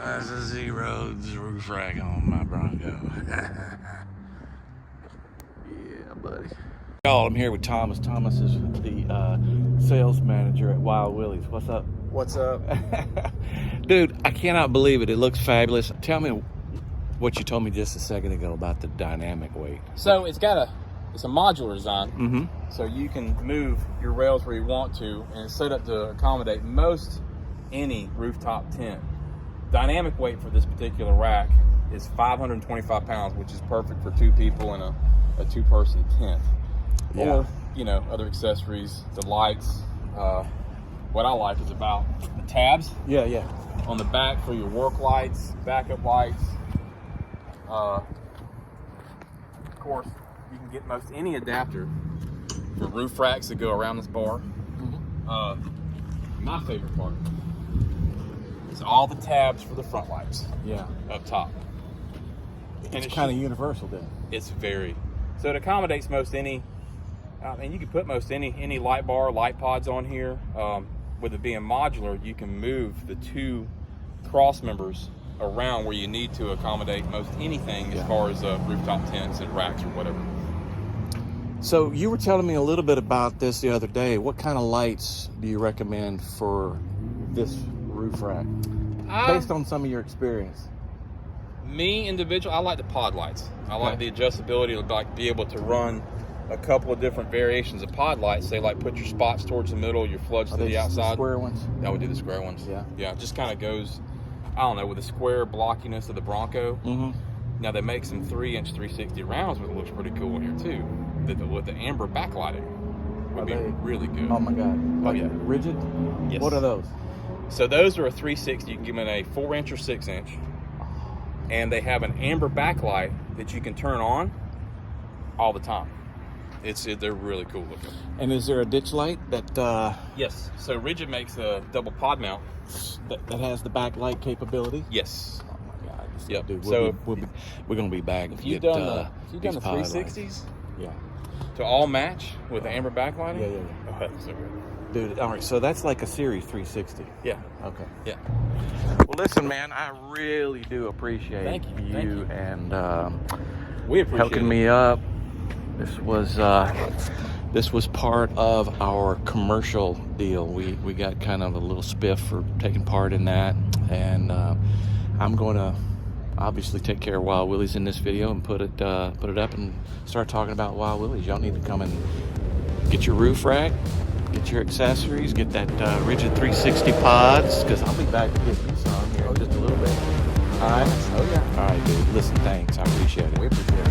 That's a Z-Roads roof rack on my Bronco. Yeah, buddy. Y'all, I'm here with Thomas. Thomas is the sales manager at Wild Willies. What's up? What's up? Dude, I cannot believe it. It looks fabulous. Tell me what you told me just a second ago about the dynamic weight. So it's a modular design. Mm-hmm. So you can move your rails where you want to, and it's set up to accommodate most any rooftop tent. Dynamic weight for this particular rack is 525 pounds, which is perfect for two people in a two-person tent. Yeah. Or, other accessories, the lights. What I like is about the tabs. Yeah. On the back for your work lights, backup lights. Of course, you can get most any adapter for roof racks that go around this bar. Mm-hmm. My favorite part is all the tabs for the front lights. Yeah. Up top. It's kind of universal then. It's so it accommodates most any, and you can put most any light bar, light pods on here. With it being modular, you can move the two cross members around where you need to accommodate most anything as far as rooftop tents and racks or whatever. So you were telling me a little bit about this the other day. What kind of lights do you recommend for this roof rack, based on some of your experience? Me, I like the pod lights. I like the adjustability to be able to run a couple of different variations of pod lights. Say put your spots towards the middle, your floods to the outside. The square ones? I would do the square ones. Yeah, it just kind of goes, I don't know, with the square blockiness of the Bronco. Mm-hmm. Now they make some 3-inch 360 rounds, which looks pretty cool here too. With the amber backlighting would be really good. Oh my God! Rigid? Yes. What are those? So those are a 360. You can give them a 4-inch or 6-inch, and they have an amber backlight that you can turn on all the time. They're really cool looking. And is there a ditch light that? Yes. So Rigid makes a double pod mount that has the backlight capability. Yes. Oh my God! Yep. Dude, So we're gonna be back. If you've done the 360s, yeah, to all match with the amber backlighting. Yeah. Oh, that's so good. Dude, all right, so that's like a Series 360. Yeah. Okay. Yeah. Well, listen, man, I really do appreciate Thank you. And We appreciate hooking me up. This was part of our commercial deal. We got kind of a little spiff for taking part in that, and I'm going to obviously take care of Wild Willies in this video and put it up and start talking about Wild Willies. Y'all need to come and get your roof rack, get your accessories, get that Rigid 360 pods, because I'll be back to get you some here in just a little bit. All right? Oh, yeah. All right, dude. Listen, thanks. I appreciate it. We appreciate it.